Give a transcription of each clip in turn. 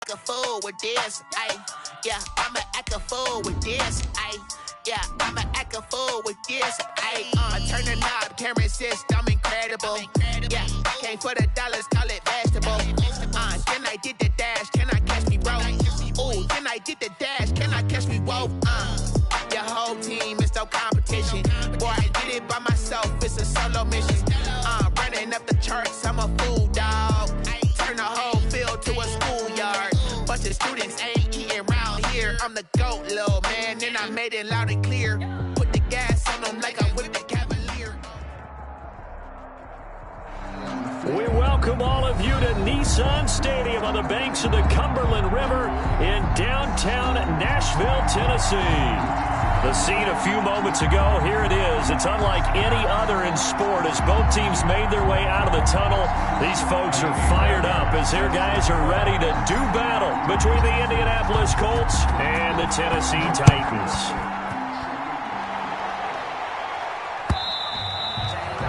act a fool with this. Yeah, I'ma act a fool with this. Yeah, I'ma act a fool with this. I turn the knob, camera assist, I'm incredible. Yeah, came for the dollars, call it vegetable. Then I did the dash, can I catch me, bro? Ooh, then I did the dash, can I catch me, whoa? Your whole team is no competition. Boy, I did it by myself, it's a solo mission. Running up the charts, I'm a fool, dog. Turn the whole field to a schoolyard. Bunch of students ain't eating round here. I'm the GOAT, little man, and I made it loud and clear. Put the gas on them like I whipped the Cavalier. We welcome all of you to Nissan Stadium on the banks of the Cumberland River in downtown Nashville, Tennessee. The scene a few moments ago, here it is. It's unlike any other in sport as both teams made their way out of the tunnel. These folks are fired up as their guys are ready to do battle between the Indianapolis Colts and the Tennessee Titans.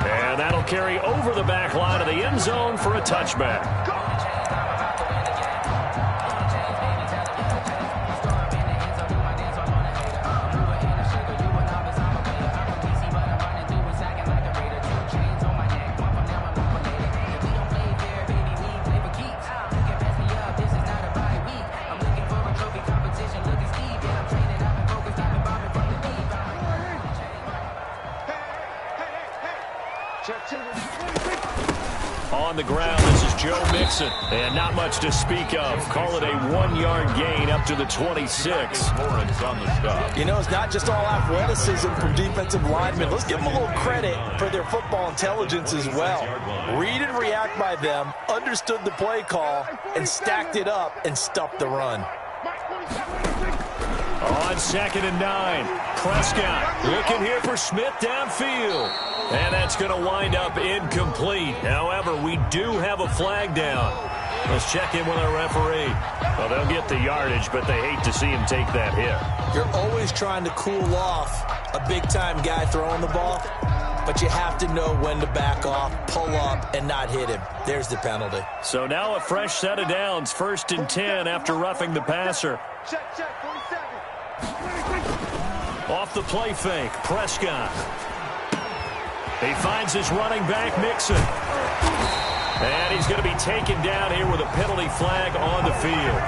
And that'll carry over the back line of the end zone for a touchback. On the ground, this is Joe Mixon, and not much to speak of. Call it a 1-yard gain up to the 26. You know, it's not just all athleticism from defensive linemen. Let's give them a little credit for their football intelligence as well. Read and react by them, understood the play call, and stacked it up and stuffed the run. On 2nd and 9, Prescott looking here for Smith downfield. And that's going to wind up incomplete. However, we do have a flag down. Let's check in with our referee. Well, they'll get the yardage, but they hate to see him take that hit. You're always trying to cool off a big-time guy throwing the ball, but you have to know when to back off, pull up, and not hit him. There's the penalty. So now a fresh set of downs, 1st and 10 after roughing the passer. Check, 47. Off the play fake, Prescott. He finds his running back, Mixon. And he's going to be taken down here with a penalty flag on the field.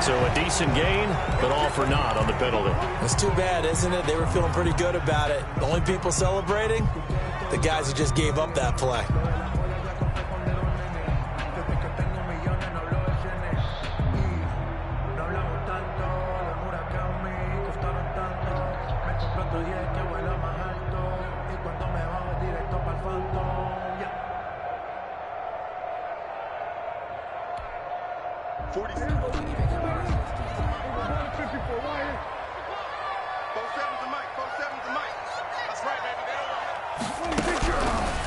So a decent gain, but all for naught on the penalty. It's too bad, isn't it? They were feeling pretty good about it. The only people celebrating, the guys who just gave up that play.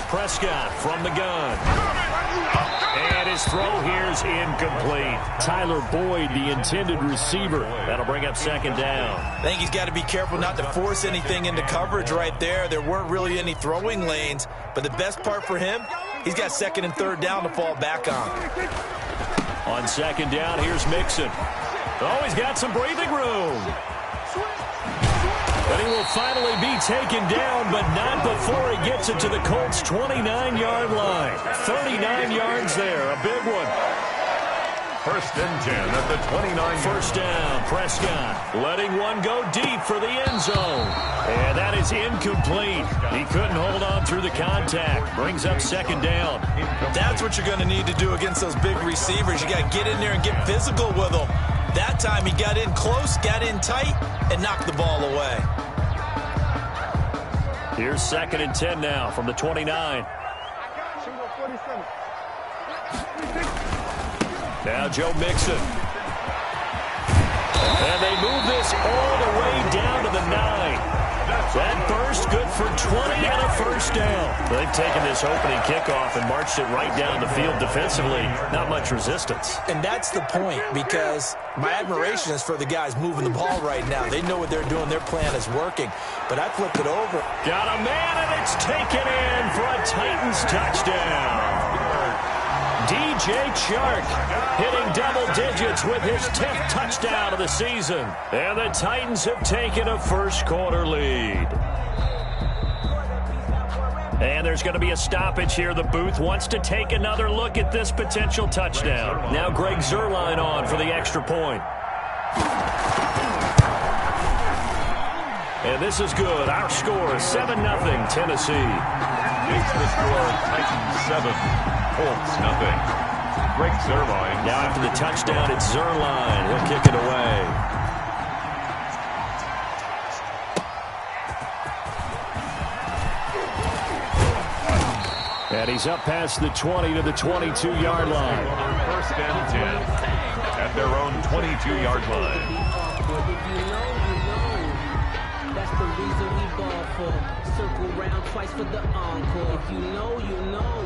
Prescott from the gun. And his throw here's incomplete. Tyler Boyd, the intended receiver. That'll bring up 2nd down. I think he's got to be careful not to force anything into coverage right there. There weren't really any throwing lanes, but the best part for him, he's got 2nd and 3rd down to fall back on. On 2nd down, here's Mixon. Oh, he's got some breathing room. But he will finally be taken down, but not before he gets it to the Colts' 29-yard line. 39 yards there, a big one. 1st and 10 at the 29. 1st down, Prescott letting one go deep for the end zone. And that is incomplete. He couldn't hold on through the contact. Brings up 2nd down. That's what you're going to need to do against those big receivers. You got to get in there and get physical with them. That time he got in close, got in tight, and knocked the ball away. Here's 2nd and 10 now from the 29. Now Joe Mixon. And they move this all the way down to the 9. That burst good for 20 and a 1st down. They've taken this opening kickoff and marched it right down the field defensively. Not much resistance. And that's the point, because my admiration is for the guys moving the ball right now. They know what they're doing. Their plan is working. But I flipped it over. Got a man, and it's taken in for a Titans touchdown. DJ Chark hitting double digits with his 10th touchdown of the season. And the Titans have taken a first-quarter lead. And there's going to be a stoppage here. The booth wants to take another look at this potential touchdown. Now Greg Zuerlein on for the extra point. And this is good. Our score is 7-0 Tennessee. It's the score, Titans 7, Colts 0. Greg Zuerlein. Now after the touchdown, it's Zuerlein. He'll kick it away. And he's up past the 20 to the 22-yard line. First and 10 at their own 22-yard line. That's the reason we ball for. Circle round twice for the encore. If you know, you know.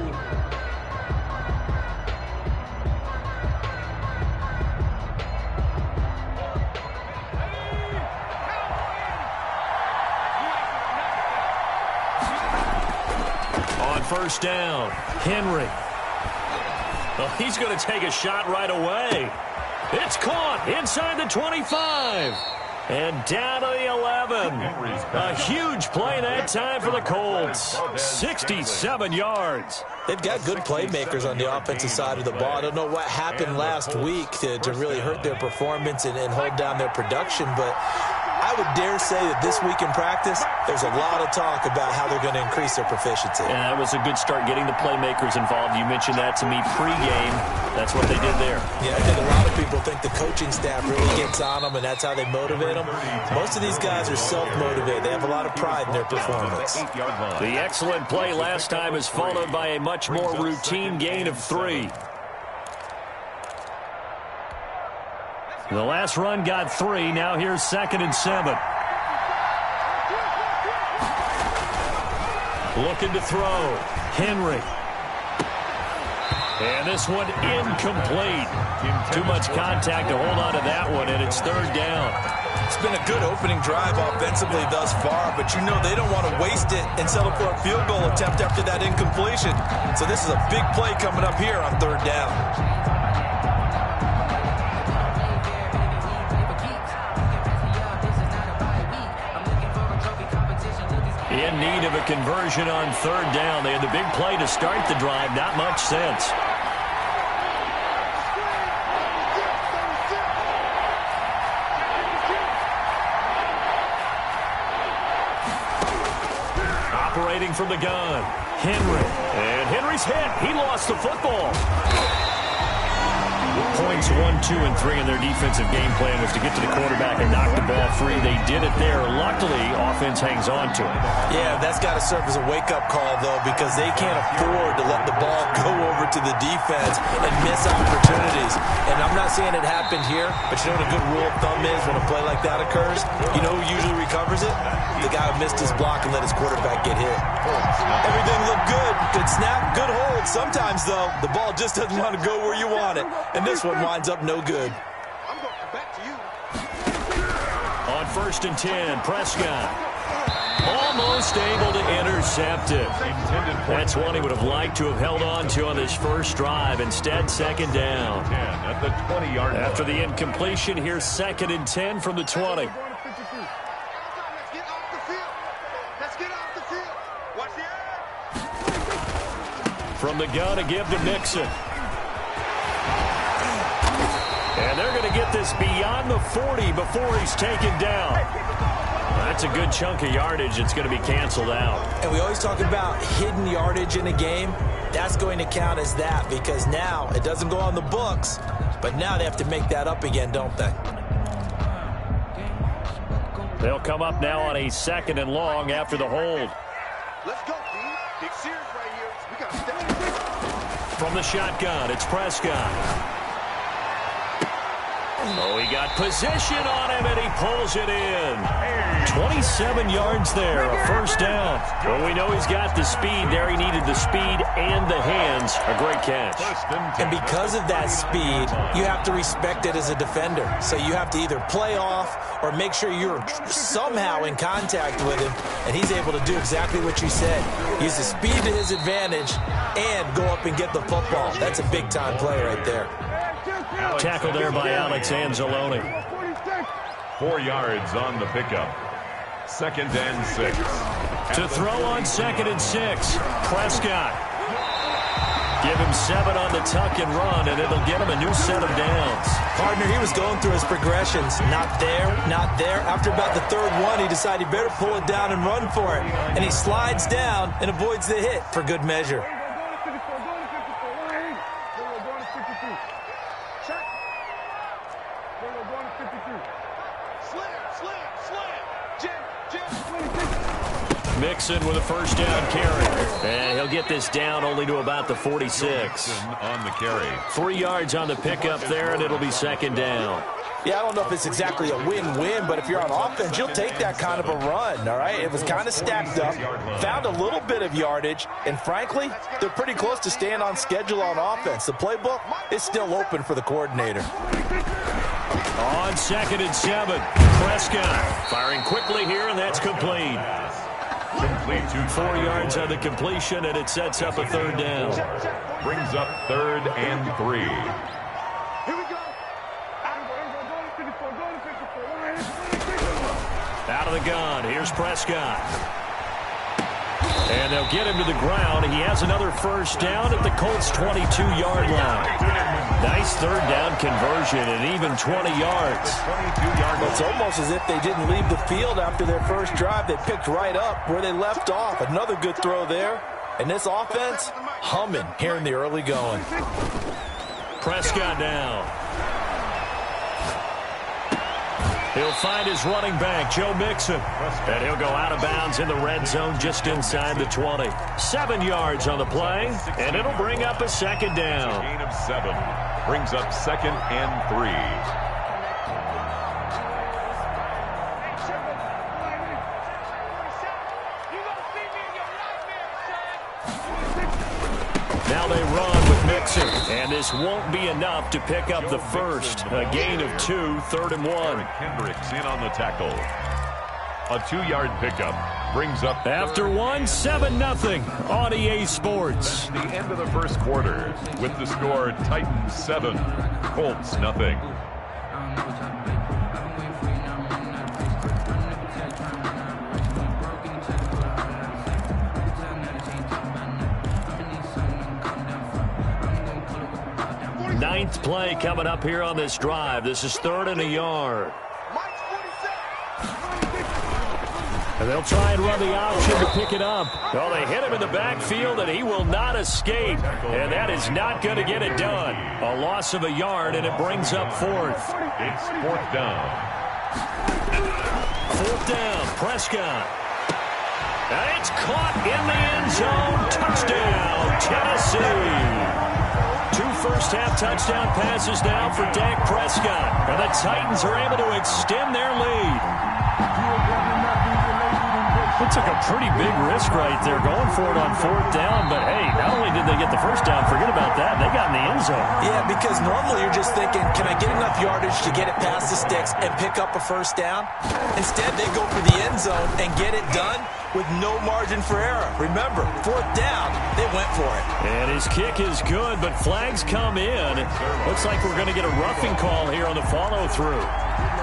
On first down, Henry. Oh, he's going to take a shot right away. It's caught inside the 25. And down to the 11. A huge play that time for the Colts. 67 yards. They've got good playmakers on the offensive side of the ball. I don't know what happened last week to really hurt their performance and hold down their production, but I would dare say that this week in practice, there's a lot of talk about how they're going to increase their proficiency. And that was a good start getting the playmakers involved. You mentioned that to me pregame. That's what they did there. Yeah, I think a lot of people think the coaching staff really gets on them, and that's how they motivate them. Most of these guys are self-motivated. They have a lot of pride in their performance. The excellent play last time is followed by a much more routine gain of 3. The last run got 3. Now here's 2nd and 7. Looking to throw. Henry. And this one incomplete. Too much contact to hold on to that one, and it's 3rd down. It's been a good opening drive offensively thus far, but you know they don't want to waste it and settle for a field goal attempt after that incompletion. So this is a big play coming up here on 3rd down. In need of a conversion on 3rd down. They had the big play to start the drive. Not much sense. Operating from the gun, Henry. And Henry's hit. He lost the football. Points 1, 2, and 3 in their defensive game plan was to get to the quarterback and knock the ball free. They did it there. Luckily, offense hangs on to it. Yeah, that's got to serve as a wake-up call, though, because they can't afford to let the ball go over to the defense and miss opportunities. And I'm not saying it happened here, but you know what a good rule of thumb is when a play like that occurs? You know who usually recovers it? The guy who missed his block and let his quarterback get hit. Everything looked good. Good snap, good hold. Sometimes, though, the ball just doesn't want to go where you want it. And this one winds up no good. I'm going back to you. On 1st and 10, Prescott. Almost able to intercept it. That's one he would have liked to have held on to on this first drive. Instead, 2nd down. At the 20-yard line. After the incompletion, here's 2nd and 10 from the 20. From the gun, a give to Mixon. And they're going to get this beyond the 40 before he's taken down. That's a good chunk of yardage. It's going to be canceled out. And we always talk about hidden yardage in a game. That's going to count as that because now it doesn't go on the books, but now they have to make that up again, don't they? They'll come up now on a 2nd and long after the hold. Let's go, team. Big series right here. We got to step in. From the shotgun, it's Prescott. Oh, he got position on him, and he pulls it in. 27 yards there, a first down. Well, we know he's got the speed there. He needed the speed and the hands. A great catch. And because of that speed, you have to respect it as a defender. So you have to either play off or make sure you're somehow in contact with him, and he's able to do exactly what you said. Use the speed to his advantage and go up and get the football. That's a big-time play right there. Tackle there by Alex Anzalone. 4 yards on the pickup. 2nd and 6. To throw on 2nd and 6. Prescott. Give him 7 on the tuck and run, and it'll get him a new set of downs. Partner, he was going through his progressions. Not there, not there. After about the 3rd one, he decided he better pull it down and run for it. And he slides down and avoids the hit for good measure. Mixon with a first down carry. And he'll get this down only to about the 46. On the carry. 3 yards on the pickup there, and it'll be 2nd down. Yeah, I don't know if it's exactly a win-win, but if you're on offense, you'll take that kind of a run, all right? It was kind of stacked up, found a little bit of yardage, and frankly, they're pretty close to staying on schedule on offense. The playbook is still open for the coordinator. On 2nd and 7, Prescott firing quickly here, and that's complete. Complete to 4 yards on the completion, and it sets up a 3rd down. Brings up 3rd and 3. Here we go. Out of the gun, here's Prescott. And they'll get him to the ground. He has another first down at the Colts' 22-yard line. Nice 3rd down conversion and even 20 yards. It's almost as if they didn't leave the field after their first drive. They picked right up where they left off. Another good throw there. And this offense, humming here in the early going. Prescott down. He'll find his running back, Joe Mixon. And he'll go out of bounds in the red zone just inside the 20. 7 yards on the play, and it'll bring up a 2nd down. Gain of 7. Brings up 2nd and 3. Now they run with Mixon, and this won't be enough to pick up the first. A gain of 2, 3rd and 1. Hendricks in on the tackle. A 2-yard pickup brings up. After 1, 7-0 on EA Sports. The end of the first quarter with the score Titans 7, Colts nothing. Ninth play coming up here on this drive. This is 3rd and a yard. And they'll try and run the option to pick it up. Well, they hit him in the backfield, and he will not escape. And that is not going to get it done. A loss of a yard, and it brings up 4th. It's 4th down. 4th down, Prescott. And it's caught in the end zone. Touchdown, Tennessee. 2 first-half touchdown passes now for Dak Prescott. And the Titans are able to extend their lead. It took a pretty big risk right there going for it on 4th down. But, hey, not only did they get the first down, forget about that, they got in the end zone. Yeah, because normally you're just thinking, can I get enough yardage to get it past the sticks and pick up a first down? Instead, they go for the end zone and get it done with no margin for error. Remember, 4th down, they went for it. And his kick is good, but flags come in. Looks like we're going to get a roughing call here on the follow-through.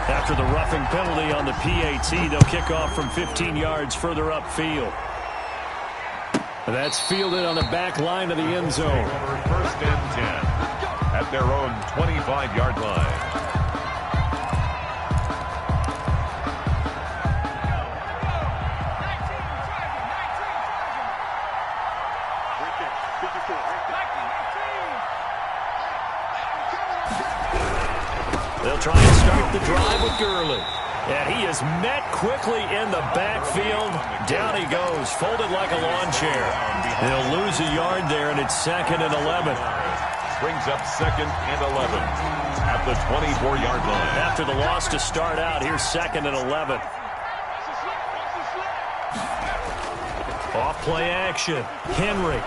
After the roughing penalty on the PAT, they'll kick off from 15 yards further upfield. That's fielded on the back line of the end zone. 1st and 10 at their own 25-yard line. They'll try and start the drive with Gurley. And he is met quickly in the backfield. Down he goes, folded like a lawn chair. They'll lose a yard there, and it's 2nd and 11. brings up 2nd and 11 at the 24-yard line. After the loss to start out, here's 2nd and 11. Off play action. Henry.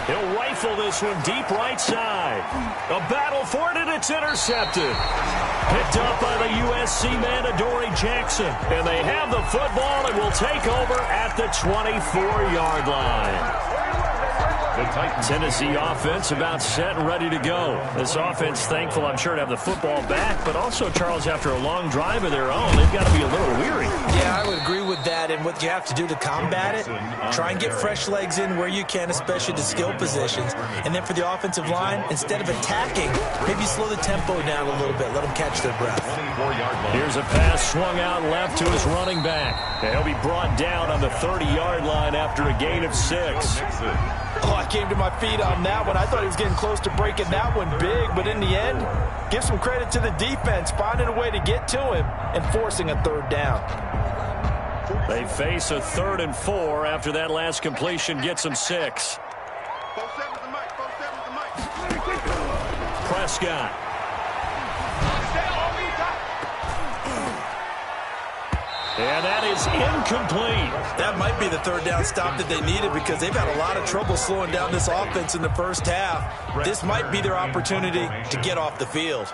He'll rifle this one deep right side. A battle for it, and it's intercepted. Picked up by the USC man, Adoree Jackson. And they have the football and will take over at the 24-yard line. Tennessee offense about set and ready to go. This offense thankful, I'm sure, to have the football back, but also, Charles, after a long drive of their own, they've got to be a little weary. Yeah, I would agree with that, and what you have to do to combat it, try and get fresh legs in where you can, especially the skill positions. And then for the offensive line, instead of attacking, maybe slow the tempo down a little bit, let them catch their breath. Here's a pass swung out left to his running back. And he'll be brought down on the 30-yard line after a gain of 6. Oh, I came to my feet on that one. I thought he was getting close to breaking that one big, but in the end, give some credit to the defense, finding a way to get to him and forcing a 3rd down. They face a 3rd and 4 after that last completion gets them 6. Prescott. And that is incomplete. That might be the 3rd down stop that they needed because they've had a lot of trouble slowing down this offense in the first half. This might be their opportunity to get off the field.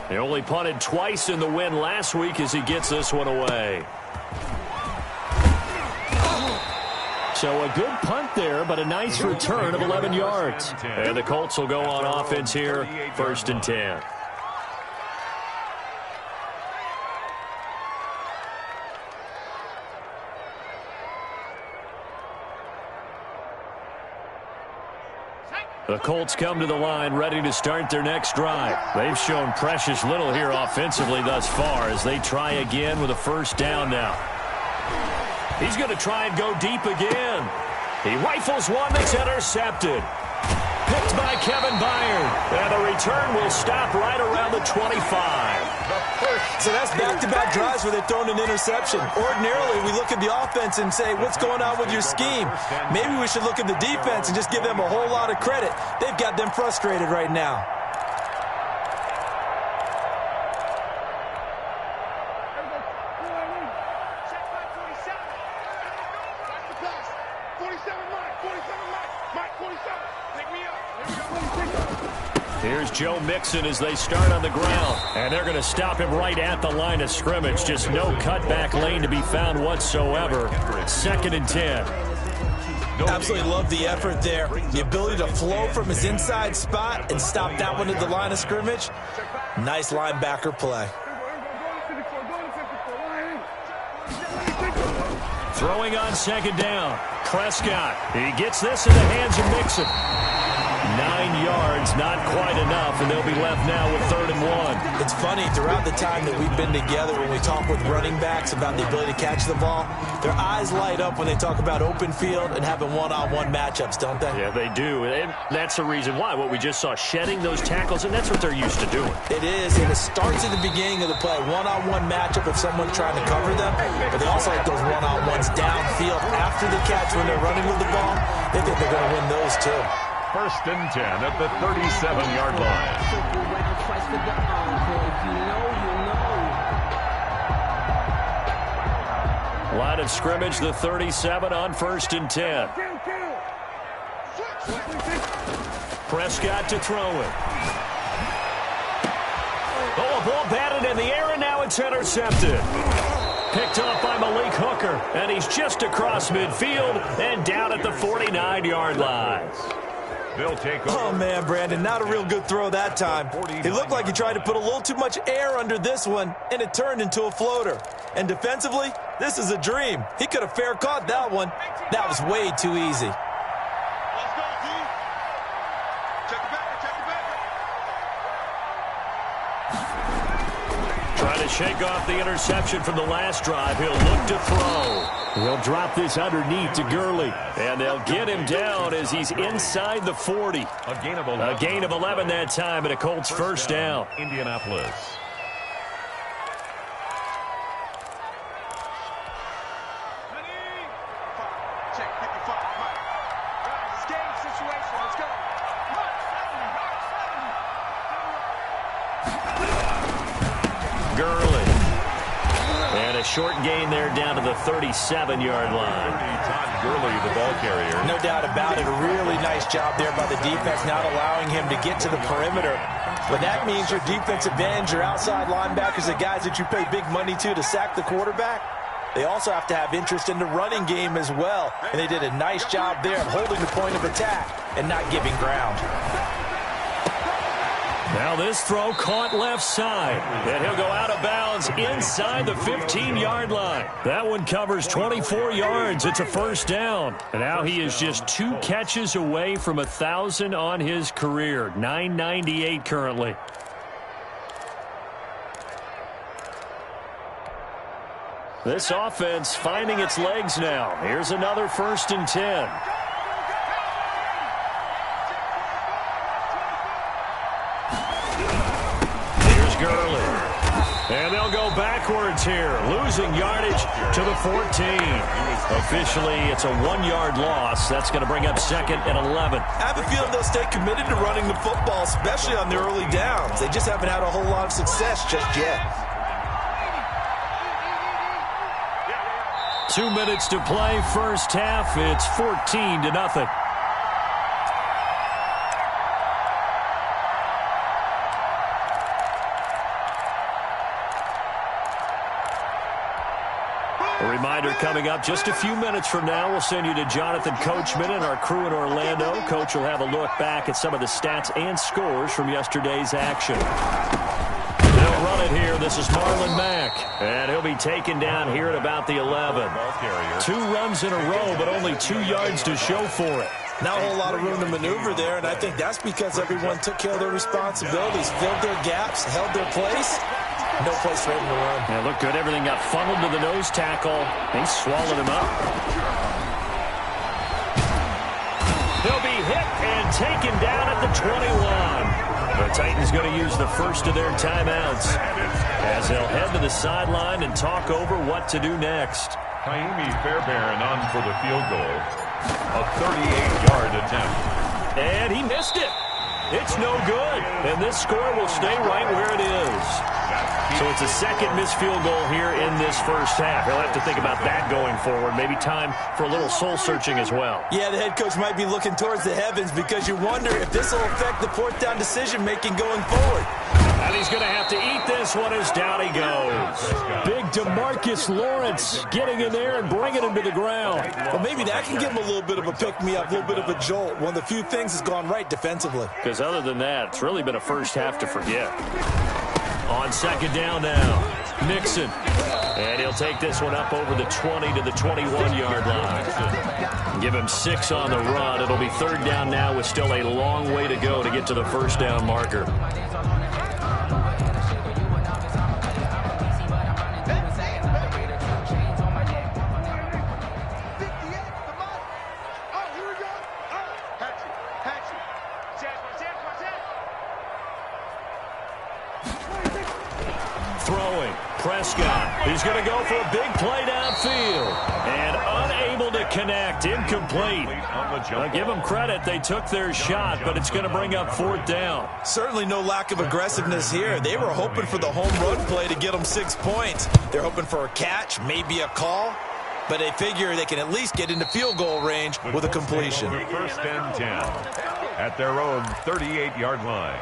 He only punted twice in the win last week as he gets this one away. So a good punt there, but a nice return of 11 yards. And the Colts will go on offense here, 1st and 10. The Colts come to the line ready to start their next drive. They've shown precious little here offensively thus far as they try again with a 1st down now. He's going to try and go deep again. He rifles one that's intercepted. Picked by Kevin Byard. And the return will stop right around the 25. So that's back-to-back drives where they've thrown an interception. Ordinarily, we look at the offense and say, what's going on with your scheme? Maybe we should look at the defense and just give them a whole lot of credit. They've got them frustrated right now. Here's Joe Mixon as they start on the ground. And they're going to stop him right at the line of scrimmage. Just no cutback lane to be found whatsoever. 2nd and 10. Absolutely love the effort there. The ability to flow from his inside spot and stop that one at the line of scrimmage. Nice linebacker play. Throwing on 2nd down. Prescott. He gets this in the hands of Mixon. 9 yards, not quite enough, and they'll be left now with 3rd and 1. It's funny, throughout the time that we've been together, when we talk with running backs about the ability to catch the ball, their eyes light up when they talk about open field and having one-on-one matchups, don't they? Yeah, they do, and that's the reason why. What we just saw, shedding those tackles, and that's what they're used to doing. It is, and it starts at the beginning of the play. One-on-one matchup if someone's trying to cover them, but they also like those one-on-ones downfield after the catch when they're running with the ball. They think they're going to win those, too. 1st and 10 at the 37-yard line. Line of scrimmage, the 37 on 1st and 10. Prescott to throw it. Oh, a ball batted in the air, and now it's intercepted. Picked up by Malik Hooker, and he's just across midfield and down at the 49-yard line. They'll take over. Oh, man, Brandon, not a real good throw that time. It looked like he tried to put a little too much air under this one, and it turned into a floater. And defensively, this is a dream. He could have fair caught that one. That was way too easy. Let's go, D. Check the back, check the back. Trying to shake off the interception from the last drive. He'll look to throw. He'll drop this underneath to Gurley. And they'll get him down as he's inside the 40. A gain of 11. A gain of 11 that time, and a Colts first down. Indianapolis. short gain there down to the 37-yard line. Todd Gurley, the ball carrier. No doubt about it. A really nice job there by the defense, not allowing him to get to the perimeter. But that means your defensive ends, your outside linebackers, the guys that you pay big money to sack the quarterback, they also have to have interest in the running game as well. And they did a nice job there of holding the point of attack and not giving ground. Now this throw caught left side, and he'll go out of bounds inside the 15-yard line. That one covers 24 yards. It's a first down. And now he is just 2 catches away from 1,000 on his career. 998 currently. This offense finding its legs now. Here's another 1st and 10. Gurley. And they'll go backwards here, losing yardage to the 14. Officially, it's a 1-yard loss. That's going to bring up 2nd and 11. I have a feeling they'll stay committed to running the football, especially on the early downs. They just haven't had a whole lot of success just yet. 2 minutes to play, first half. It's 14-0. A reminder coming up just a few minutes from now, we'll send you to Jonathan Coachman and our crew in Orlando. Coach will have a look back at some of the stats and scores from yesterday's action. They'll run it here. This is Marlon Mack, and he'll be taken down here at about the 11. 2 runs in a row, but only 2 yards to show for it. Not a whole lot of room to maneuver there, and I think that's because everyone took care of their responsibilities, filled their gaps, held their place. No place for him to run. Yeah, looked good. Everything got funneled to the nose tackle. He swallowed him up. He'll be hit and taken down at the 21. The Titans going to use the first of their timeouts as they'll head to the sideline and talk over what to do next. Kaimi Fairbairn on for the field goal. A 38-yard attempt. And he missed it. It's no good. And this score will stay right where it is. So it's a second missed field goal here in this first half. He'll have to think about that going forward. Maybe time for a little soul-searching as well. Yeah, the head coach might be looking towards the heavens because you wonder if this will affect the 4th down decision-making going forward. And he's going to have to eat this one as down he goes. Big DeMarcus Lawrence getting in there and bringing him to the ground. Well, maybe that can give him a little bit of a pick-me-up, a little bit of a jolt. One of the few things has gone right defensively. Because other than that, it's really been a first half to forget. On 2nd down now, Nixon. And he'll take this one up over the 20 to the 21-yard line. Give him 6 on the run. It'll be 3rd down now with still a long way to go to get to the first down marker. Throwing, Prescott. He's going to go for a big play downfield. And unable to connect, incomplete. I'll give them credit, they took their shot, but it's going to bring up 4th down. Certainly no lack of aggressiveness here. They were hoping for the home run play to get them 6 points. They're hoping for a catch, maybe a call, but they figure they can at least get into field goal range with a completion. 1st and 10 at their own 38-yard line.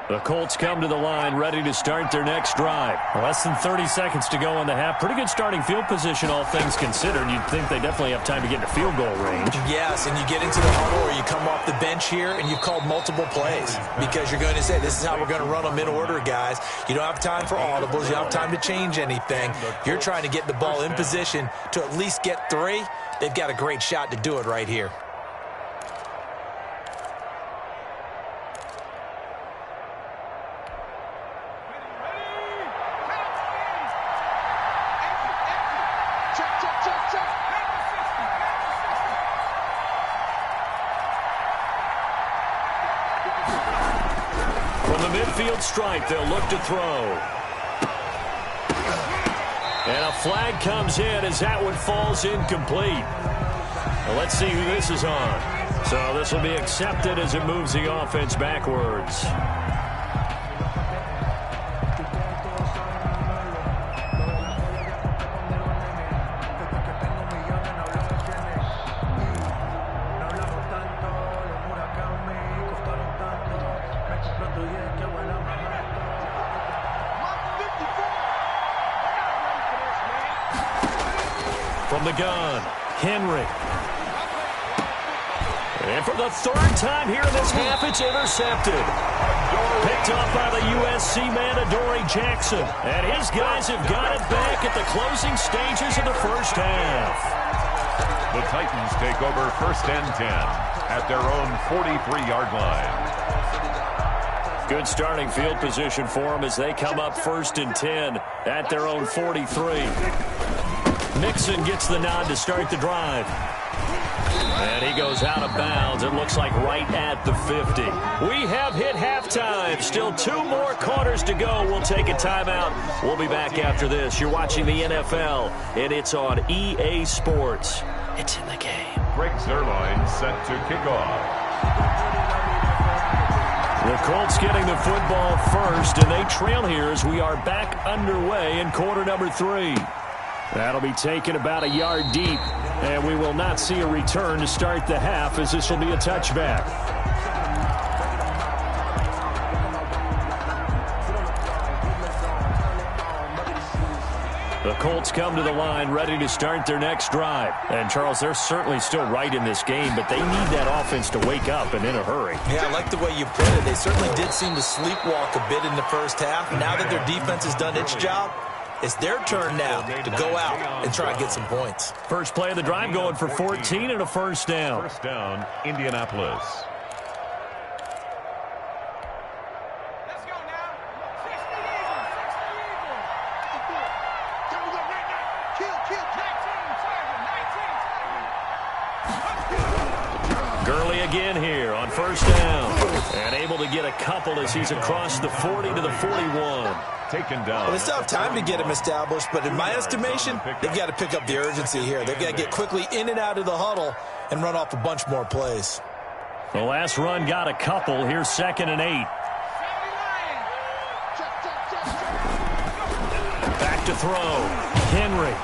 The Colts come to the line ready to start their next drive. Less than 30 seconds to go in the half. Pretty good starting field position, all things considered. You'd think they definitely have time to get into field goal range. Yes, and you get into the huddle or you come off the bench here and you've called multiple plays because you're going to say, this is how we're going to run them in order, guys. You don't have time for audibles. You don't have time to change anything. You're trying to get the ball in position to at least get 3. They've got a great shot to do it right here. midfield stripe. They'll look to throw. And a flag comes in as that one falls incomplete. Well, let's see who this is on. So this will be accepted as it moves the offense backwards. From the gun, Henry. And for the third time here in this half, it's intercepted. Picked off by the USC man, Adoree Jackson. And his guys have got it back at the closing stages of the first half. The Titans take over 1st and 10 at their own 43-yard line. Good starting field position for them as they come up 1st and 10 at their own 43. Mixon gets the nod to start the drive. And he goes out of bounds. It looks like right at the 50. We have hit halftime. Still 2 more quarters to go. We'll take a timeout. We'll be back after this. You're watching the NFL, and it's on EA Sports. It's in the game. Greg Zuerlein set to kick off. The Colts getting the football first, and they trail here as we are back underway in quarter number 3. That'll be taken about a yard deep, and we will not see a return to start the half as this will be a touchback. The Colts come to the line ready to start their next drive. And, Charles, they're certainly still right in this game, but they need that offense to wake up and in a hurry. Yeah, I like the way you put it. They certainly did seem to sleepwalk a bit in the first half. Now that their defense has done its job, it's their turn now to go out and try and get some points. First play of the drive going for 14 and a first down. First down, Indianapolis. Let's go now. 60 Eagles. 60 Eagles. Come on, right now. Kill. 19 target. Gurley again here on first down. And able to get a couple as he's across the 40 to the 41. Taken down. Well, they still have time to get him established, but in my estimation, they've got to pick up the urgency here. They've got to get quickly in and out of the huddle and run off a bunch more plays. The last run got a couple. Here's 2nd and 8. Back to throw. Henry.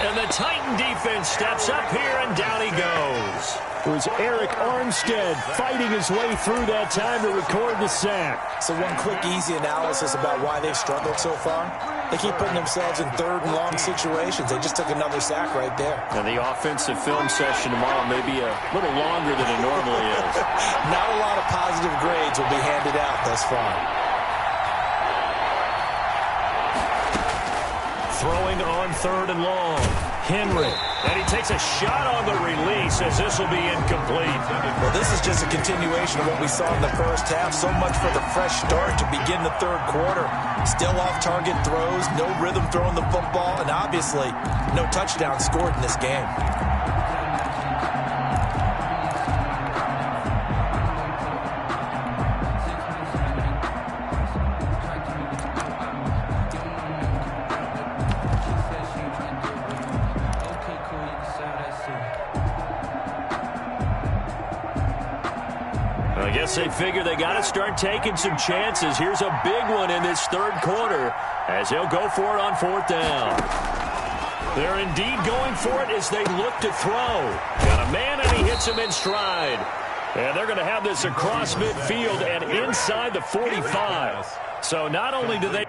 And the Titan defense steps up here, and down he goes. It was Eric Armstead fighting his way through that time to record the sack. So one quick, easy analysis about why they've struggled so far. They keep putting themselves in 3rd and long situations. They just took another sack right there. And the offensive film session tomorrow may be a little longer than it normally is. Not a lot of positive grades will be handed out thus far. Throwing on 3rd and long. Henry. And he takes a shot on the release as this will be incomplete. Well, this is just a continuation of what we saw in the first half. So much for the fresh start to begin the 3rd quarter. Still off-target throws, no rhythm throwing the football, and obviously no touchdown scored in this game. I guess they figure they got to start taking some chances. Here's a big one in this 3rd quarter as he'll go for it on 4th down. They're indeed going for it as they look to throw. Got a man and he hits him in stride. And they're going to have this across midfield and inside the 45. So not only do they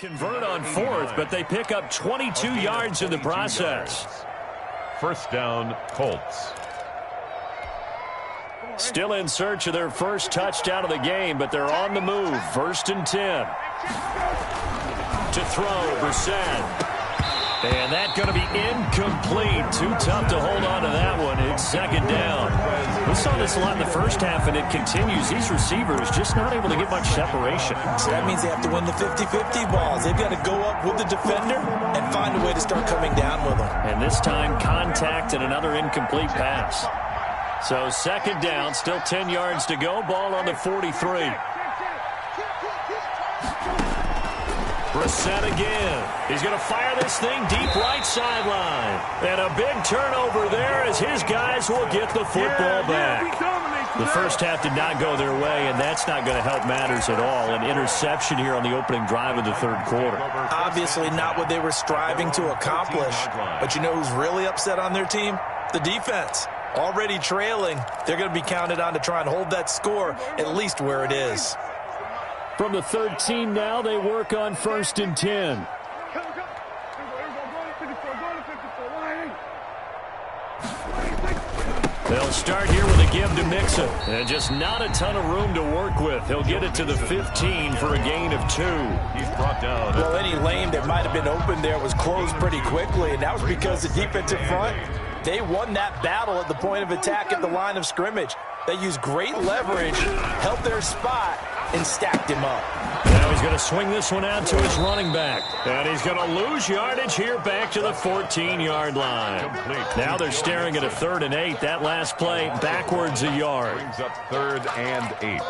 Convert on fourth, but they pick up 22 yards in the process. First down, Colts. Still in search of their first touchdown of the game, but they're on the move. 1st and 10. To throw, Brissett. And that's going to be incomplete. Too tough to hold on to that one. It's 2nd down. We saw this a lot in the first half, and it continues. These receivers just not able to get much separation. So that means they have to win the 50-50 balls. They've got to go up with the defender and find a way to start coming down with them. And this time, contact and another incomplete pass. So 2nd down, still 10 yards to go. Ball on the 43. Brissett again. He's going to fire this thing deep right sideline. And a big turnover there as his guys will get the football back. The first half did not go their way, and that's not going to help matters at all. An interception here on the opening drive of the 3rd quarter. Obviously not what they were striving to accomplish. But you know who's really upset on their team? The defense. Already trailing. They're going to be counted on to try and hold that score at least where it is. From the 13 now, they work on 1st and 10. They'll start here with a give to Mixon. And just not a ton of room to work with. He'll get it to the 15 for a gain of 2. He's brought down. Well, any lane that might have been open there was closed pretty quickly, and that was because the defensive front, they won that battle at the point of attack at the line of scrimmage. They used great leverage, held their spot, and stacked him up. Now he's going to swing this one out to his running back. And he's going to lose yardage here back to the 14-yard line. Now they're staring at a 3rd and 8. That last play backwards a yard. Brings up 3rd and 8.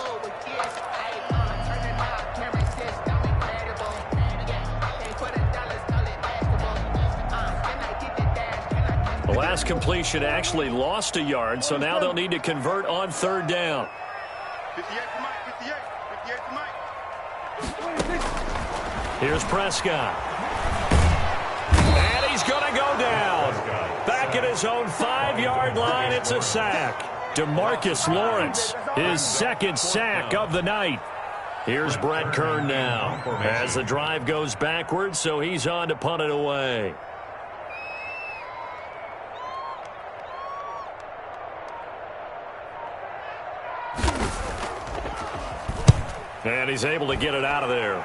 The last completion actually lost a yard, so now they'll need to convert on 3rd down. 58 to Mike, 58 to Mike. Here's Prescott. And he's going to go down. Back at his own 5-yard line, it's a sack. DeMarcus Lawrence, his 2nd sack of the night. Here's Brett Kern now as the drive goes backwards, so he's on to punt it away. And he's able to get it out of there.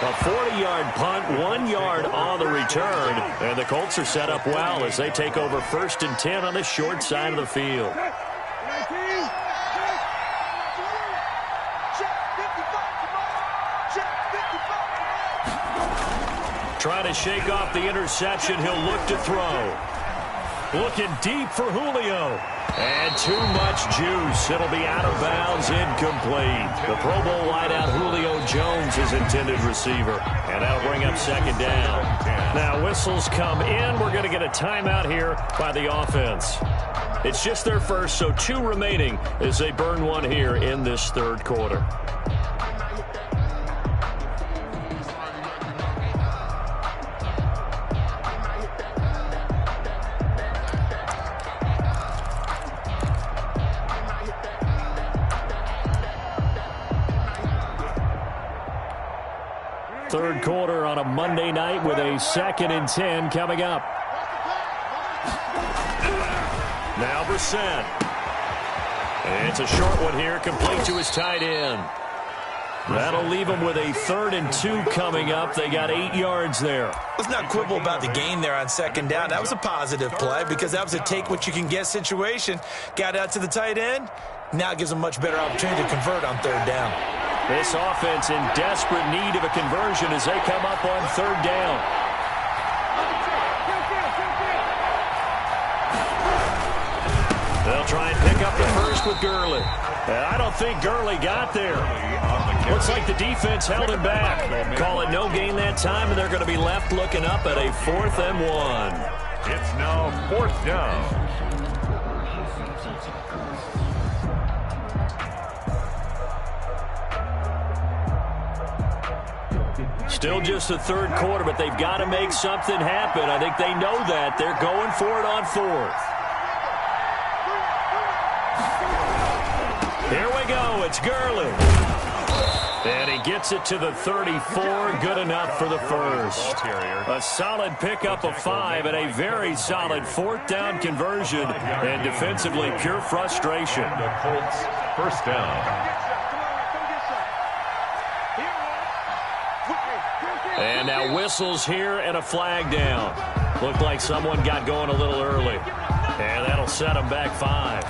A 40-yard punt, 1 yard on the return. And the Colts are set up well as they take over 1st and 10 on the short side of the field. Trying to shake off the interception. He'll look to throw. Looking deep for Julio. And too much juice. It'll be out of bounds, incomplete. The Pro Bowl wideout Julio Jones is intended receiver. And that'll bring up 2nd down. Now whistles come in. We're going to get a timeout here by the offense. It's just their first, so 2 remaining as they burn one here in this 3rd quarter. Third quarter on a Monday night with a 2nd and 10 coming up. Now Brissett. And it's a short one here, complete to his tight end. That'll leave him with a 3rd and 2 coming up. They got 8 yards there. Let's not quibble about the gain there on 2nd down. That was a positive play because that was a take-what-you-can-get situation. Got out to the tight end. Now it gives them a much better opportunity to convert on 3rd down. This offense in desperate need of a conversion as they come up on 3rd down. They'll try and pick up the first with Gurley. I don't think Gurley got there. Looks like the defense held him back. Call it no gain that time, and they're going to be left looking up at a 4th and 1. It's now 4th down. Still just the 3rd quarter, but they've got to make something happen. I think they know that. They're going for it on 4th. Here we go. It's Gurley. And he gets it to the 34. Good enough for the first. A solid pickup of 5 and a very solid 4th down conversion. And defensively, pure frustration. The Colts, first down. And now whistles here and a flag down. Looked like someone got going a little early. And that'll set them back 5.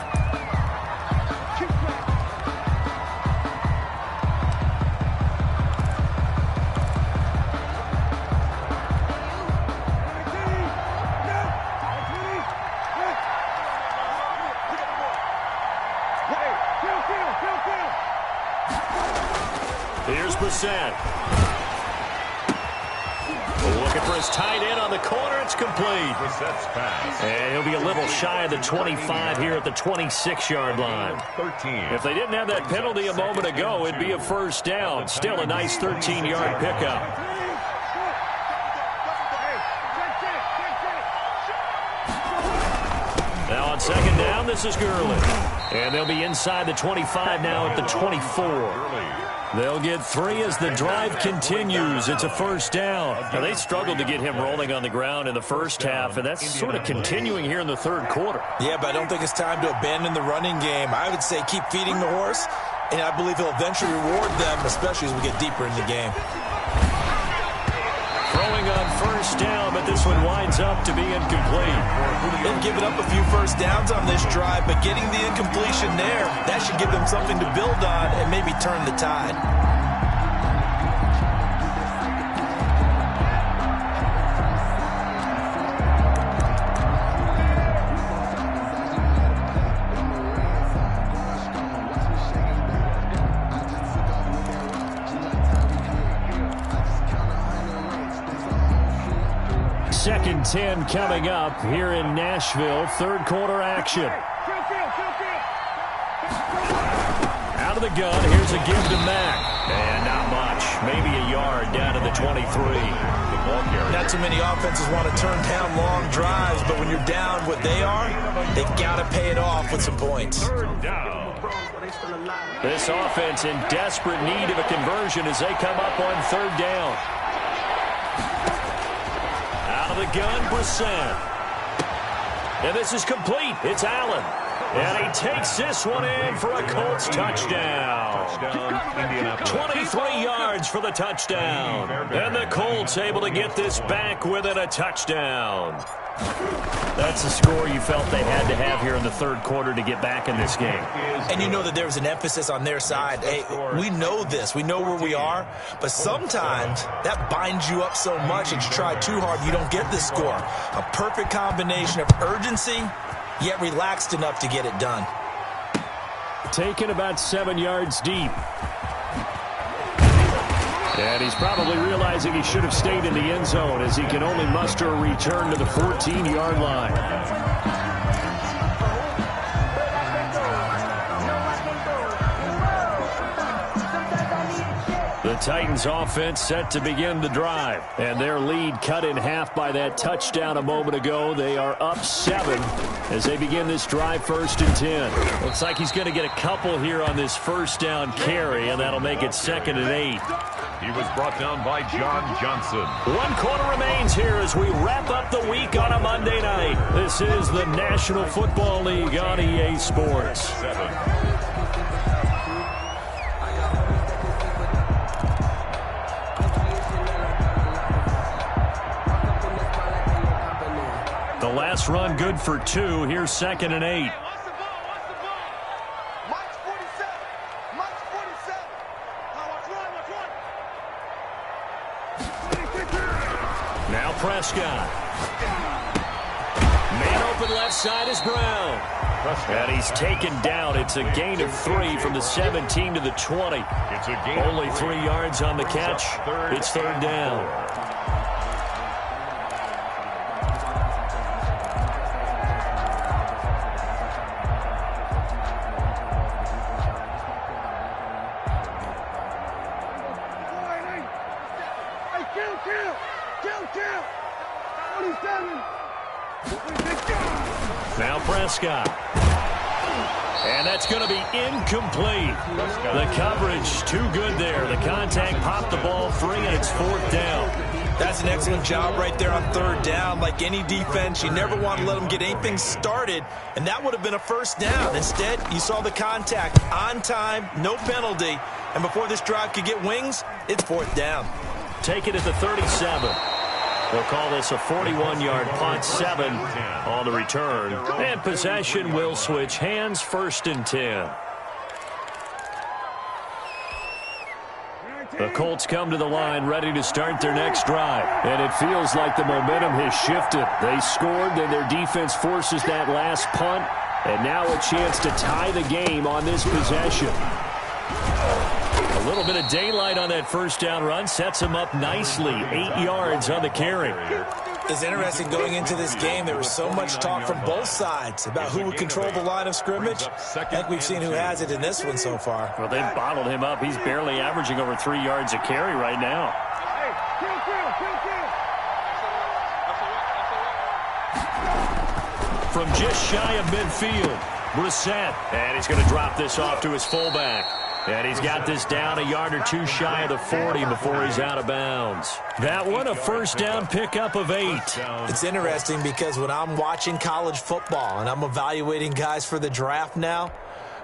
Here's Brissett. Looking for his tight end on the corner. It's complete. Brissett's pass. And he'll be a little shy of the 25 here at the 26-yard line. 13. If they didn't have that penalty a moment ago, it'd be a first down. Still a nice 13-yard pickup. Now on second down, this is Gurley. And they'll be inside the 25 now at the 24. They'll get 3 as the drive continues. It's a first down. Now, they struggled to get him rolling on the ground in the first half, and that's sort of continuing here in the third quarter. Yeah, but I don't think it's time to abandon the running game. I would say keep feeding the horse, and I believe he'll eventually reward them, especially as we get deeper in the game. Throwing on first down, but this one winds up to be incomplete. They've given up a few first downs on this drive, but getting the incompletion there, that should give them something to build on and maybe turn the tide. Second 10 coming up here in Nashville. Third quarter action. Out of the gun. Here's a give to Mack. And not much. Maybe a yard down to the 23. Not too many offenses want to turn down long drives, but when you're down what they are, they've got to pay it off with some points. This offense in desperate need of a conversion as they come up on third down. Out of the gun, Brissett. And this is complete. It's Allen. And he takes this one in for a Colts touchdown. 23 yards for the touchdown. And the Colts able to get this back within a touchdown. That's the score you felt they had to have here in the third quarter to get back in this game. And you know that there was an emphasis on their side. Hey, we know this. We know where we are. But sometimes that binds you up so much that you try too hard, you don't get the score. A perfect combination of urgency, yet relaxed enough to get it done. Taken about 7 yards deep. And he's probably realizing he should have stayed in the end zone as he can only muster a return to the 14-yard line. The Titans offense set to begin the drive, and their lead cut in half by that touchdown a moment ago. They are up 7 as they begin this drive, 1st and 10. Looks like he's going to get a couple here on this first down carry, and that'll make it 2nd and 8. He was brought down by John Johnson. 1 quarter remains here as we wrap up the week on a Monday night. This is the National Football League on EA Sports. 7. The last run good for 2. Here's 2nd and 8. Now Prescott. Man open left side is Brown. And he's taken down. It's a gain of 3 from the 17 to the 20. Only 3 yards on the catch. It's 3rd down. Now Prescott. And that's going to be incomplete. The coverage too good there. The contact popped the ball free, and it's 4th down. That's an excellent job right there on 3rd down. Like any defense, you never want to let them get anything started, and that would have been a 1st down. Instead, you saw the contact on time, no penalty, and before this drive could get wings, it's 4th down. Take it at the 37. We'll call this a 41-yard punt, 7 on the return. And possession will switch hands, 1st and 10. The Colts come to the line ready to start their next drive. And it feels like the momentum has shifted. They scored, then their defense forces that last punt. And now a chance to tie the game on this possession. A little bit of daylight on that 1st down run sets him up nicely. 8 yards on the carry. It's interesting going into this game. There was so much talk from both sides about who would control the line of scrimmage. I think we've seen who has it in this one so far. Well, they've bottled him up. He's barely averaging over 3 yards a carry right now. From just shy of midfield, Brissett. And he's going to drop this off to his fullback. And he's got this down a yard or 2 shy of the 40 before he's out of bounds. That one, a 1st down pickup of 8. It's interesting because when I'm watching college football and I'm evaluating guys for the draft now,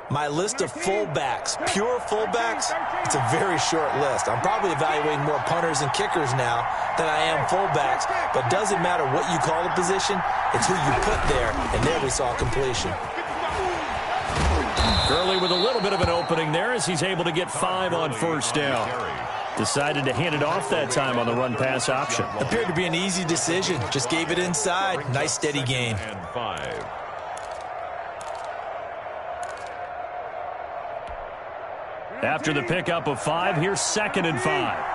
my list of fullbacks, pure fullbacks, it's a very short list. I'm probably evaluating more punters and kickers now than I am fullbacks, but it doesn't matter what you call the position, it's who you put there, and there we saw completion. Gurley with a little bit of an opening there as he's able to get 5 on 1st down. Decided to hand it off that time on the run-pass option. Appeared to be an easy decision. Just gave it inside. Nice, steady gain. And 5. After the pickup of 5, here's 2nd and 5.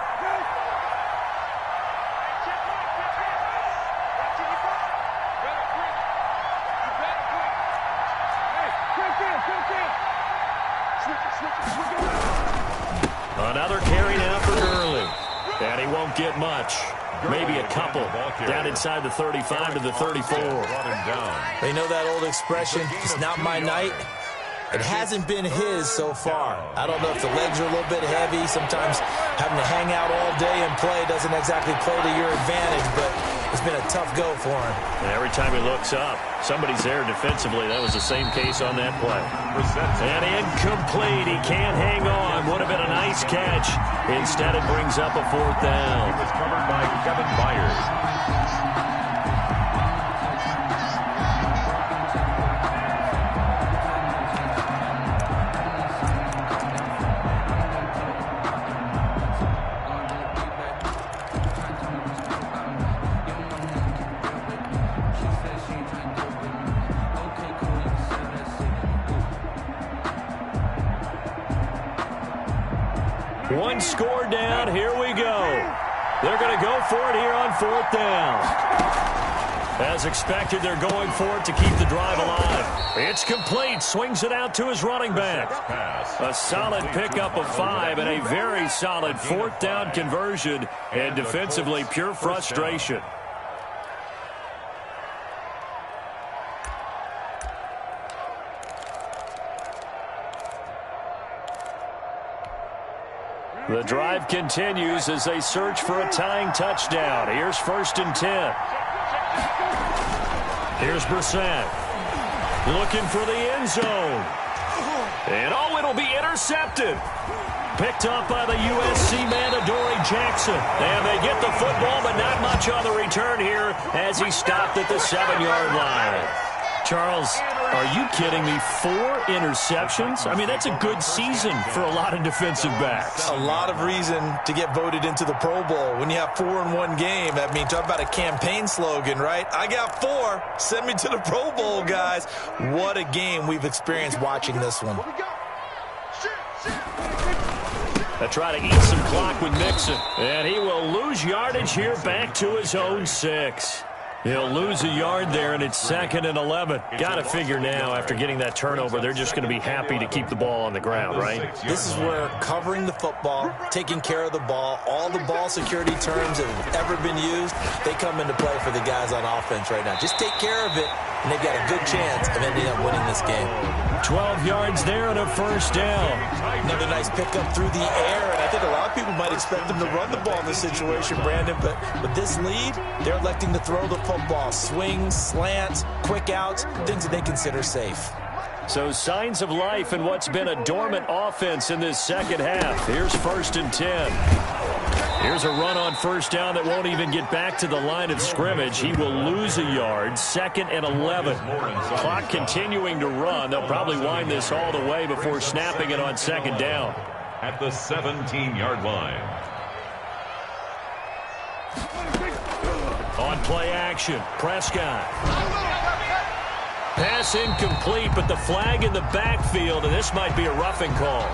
Another carry now for Gurley. And he won't get much. Maybe a couple. Down inside the 35 to the 34. They know that old expression, it's not my night. It hasn't been his so far. I don't know if the legs are a little bit heavy. Sometimes having to hang out all day and play doesn't exactly play to your advantage, but it's been a tough go for him. And every time he looks up, somebody's there defensively. That was the same case on that play. And incomplete. He can't hang on. Would have been a nice catch. Instead, it brings up a 4th down. It was covered by Kevin Byers. One score down. Here we go. They're going to go for it here on 4th down. As expected, they're going for it to keep the drive alive. It's complete. Swings it out to his running back. A solid pickup of 5 and a very solid 4th down conversion. And defensively, pure frustration. The drive continues as they search for a tying touchdown. Here's 1st and 10. Here's Brissett. Looking for the end zone. And oh, it'll be intercepted. Picked up by the USC man, Adoree Jackson. And they get the football, but not much on the return here as he stopped at the 7-yard line. Charles, are you kidding me? 4 interceptions? I mean, that's a good season for a lot of defensive backs. A lot of reason to get voted into the Pro Bowl. When you have 4 in one game, I mean, talk about a campaign slogan, right? I got 4. Send me to the Pro Bowl, guys. What a game we've experienced watching this one. They try to eat some clock with Mixon. And he will lose yardage here back to his own 6. He'll lose a yard there, and it's 2nd and 11. Got to figure now, after getting that turnover, they're just going to be happy to keep the ball on the ground, right? This is where covering the football, taking care of the ball, all the ball security terms that have ever been used, they come into play for the guys on offense right now. Just take care of it, and they've got a good chance of ending up winning this game. 12 yards there and a first down. Another nice pickup through the air, and I think a lot of people might expect them to run the ball in this situation, Brandon, but with this lead, they're electing to throw the football. Swings, slants, quick outs, things that they consider safe. So signs of life in what's been a dormant offense in this second half. Here's 1st and 10. Here's a run on first down that won't even get back to the line of scrimmage. He will lose a yard. 2nd and 11. Clock continuing to run. They'll probably wind this all the way before snapping it on 2nd down. At the 17-yard line. On play action, Prescott. Pass incomplete, but the flag in the backfield, and this might be a roughing call.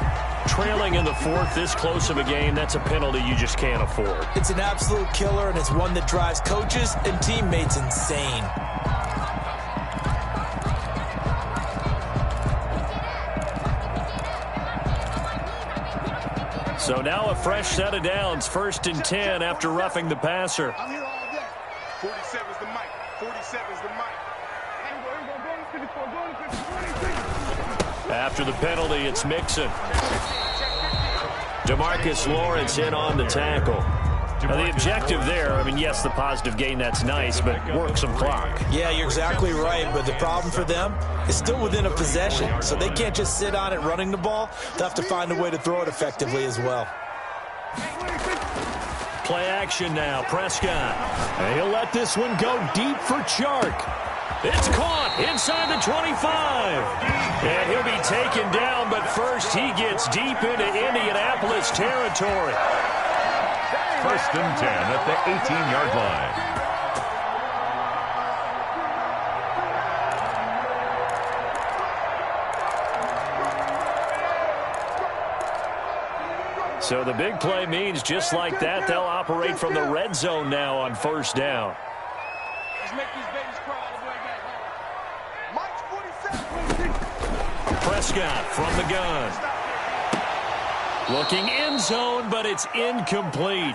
Trailing in the 4th, this close of a game, that's a penalty you just can't afford. It's an absolute killer, and it's one that drives coaches and teammates insane. So now a fresh set of downs, 1st and 10 after roughing the passer. I'm here all day. 47's the mic. 47's the mic. After the penalty, it's Mixon. DeMarcus Lawrence in on the tackle. Now, the objective there, I mean, yes, the positive gain, that's nice, but work some clock. Yeah, you're exactly right, but the problem for them is still within a possession, so they can't just sit on it running the ball. They'll have to find a way to throw it effectively as well. Play action now, Prescott. And he'll let this one go deep for Chark. It's caught inside the 25. And he'll be taken down, but first he gets deep into Indianapolis territory. 1st and 10 at the 18-yard line. So the big play means just like that, they'll operate from the red zone now on 1st down. Let's make these babies cry all the way back home. Mike's 47. Prescott from the gun. Looking end zone, but it's incomplete.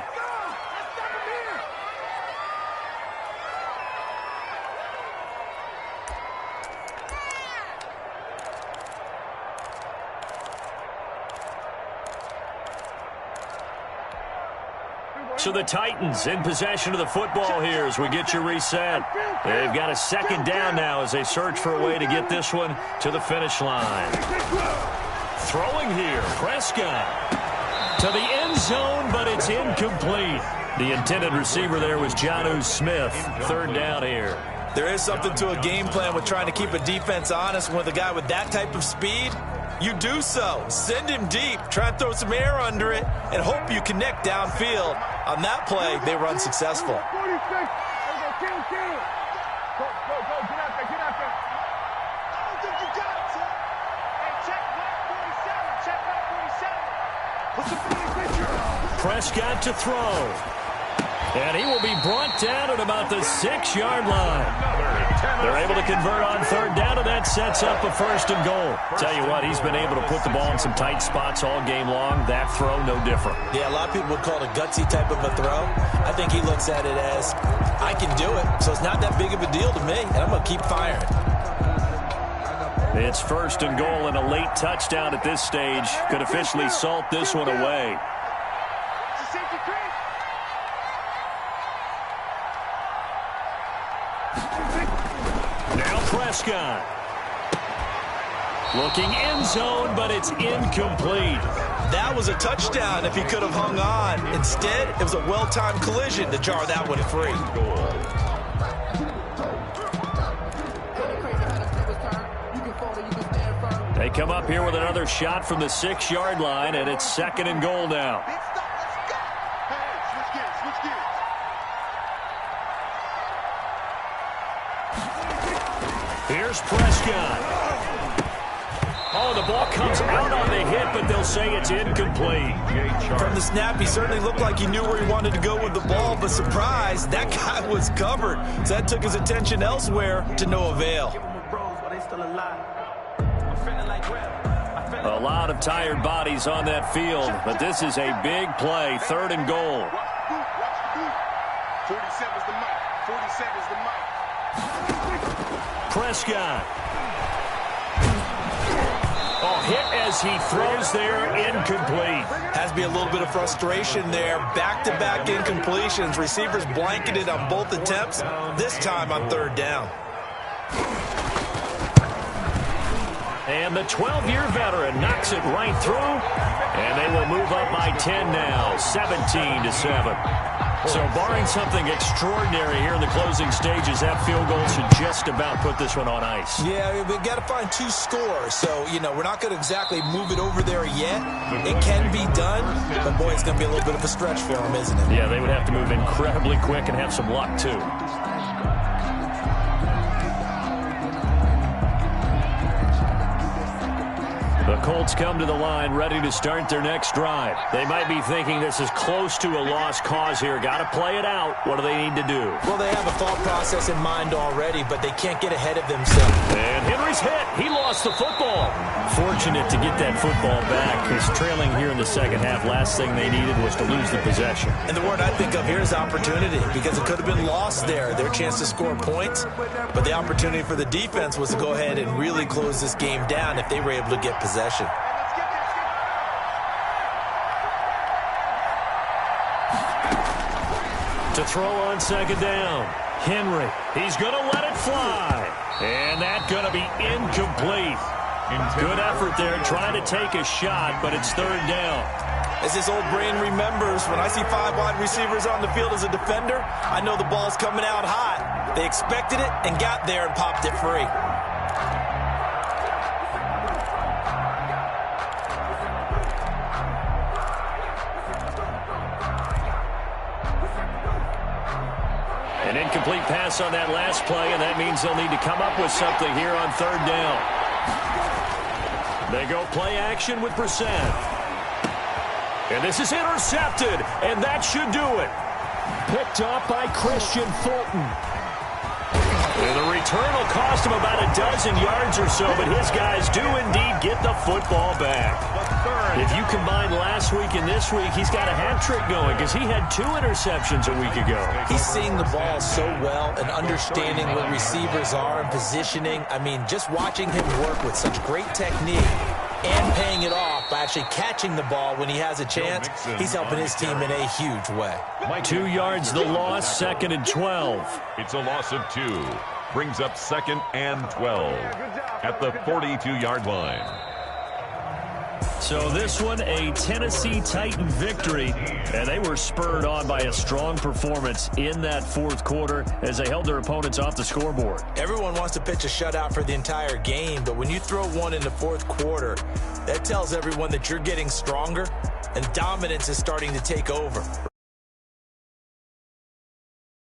So the Titans in possession of the football here as we get you reset. They've got a 2nd down now as they search for a way to get this one to the finish line. Throwing here, Prescott to the end zone, but it's incomplete. The intended receiver there was Jonnu Smith. 3rd down here. There is something to a game plan with trying to keep a defense honest. With a guy with that type of speed, you do so. Send him deep. Try and throw some air under it and hope you connect downfield. On that play, they were unsuccessful. 46. Go, get out there, get out there. I don't think you got it, sir. Hey, check back 47. Check back 47. What's the funny picture? Prescott to throw. And he will be brought down at about the 6-yard line. They're able to convert on 3rd down, and that sets up a 1st and goal. Tell you what, he's been able to put the ball in some tight spots all game long. That throw, no different. Yeah, a lot of people would call it a gutsy type of a throw. I think he looks at it as, I can do it, so it's not that big of a deal to me, and I'm going to keep firing. It's 1st and goal, and a late touchdown at this stage could officially salt this one away. Now Prescott. Looking end zone, but it's incomplete. That was a touchdown if he could have hung on. Instead, it was a well-timed collision to jar that one free. They come up here with another shot from the 6-yard line, and it's 2nd and goal now. Here's Prescott. Oh, the ball comes out on the hit, but they'll say it's incomplete. From the snap, he certainly looked like he knew where he wanted to go with the ball, but surprise, that guy was covered. So that took his attention elsewhere to no avail. A lot of tired bodies on that field, but this is a big play, 3rd and goal. 47's the mic. 47's the mic. Prescott. Oh, hit as he throws there, incomplete. Has to be a little bit of frustration there. Back-to-back incompletions. Receivers blanketed on both attempts, this time on 3rd down. And the 12-year veteran knocks it right through, and they will move up by 10 now, 17-7. So barring something extraordinary here in the closing stages, that field goal should just about put this one on ice. Yeah, we've got to find 2 scores. So, we're not going to exactly move it over there yet. It can be done, but boy, it's going to be a little bit of a stretch for them, isn't it? Yeah, they would have to move incredibly quick and have some luck, too. The Colts come to the line ready to start their next drive. They might be thinking this is close to a lost cause here. Got to play it out. What do they need to do? Well, they have a thought process in mind already, but they can't get ahead of themselves. And Henry's hit. He lost the football. Fortunate to get that football back, because trailing here in the second half, last thing they needed was to lose the possession. And the word I think of here is opportunity, because it could have been lost there, their chance to score points. But the opportunity for the defense was to go ahead and really close this game down if they were able to get possession. To throw on 2nd down, Henry. He's going to let it fly. And that's going to be incomplete. Good effort there, trying to take a shot, but it's 3rd down. As his old brain remembers, when I see 5 wide receivers on the field as a defender, I know the ball's coming out hot. They expected it and got there and popped it free. An incomplete pass on that last play, and that means they'll need to come up with something here on 3rd down. They go play action with Brissett. And this is intercepted, and that should do it. Picked up by Christian Fulton. And the return will cost him about a dozen yards or so, but his guys do indeed get the football back. If you combine last week and this week, he's got a hat trick going because he had 2 interceptions a week ago. He's seeing the ball so well and understanding where receivers are and positioning. I mean, just watching him work with such great technique and paying it off by actually catching the ball when he has a chance, he's helping his team in a huge way. 2 yards the loss, 2nd and 12. It's a loss of 2. Brings up 2nd and 12 at the 42-yard line. So this one, a Tennessee Titan victory, and they were spurred on by a strong performance in that 4th quarter as they held their opponents off the scoreboard. Everyone wants to pitch a shutout for the entire game, but when you throw one in the 4th quarter, that tells everyone that you're getting stronger and dominance is starting to take over.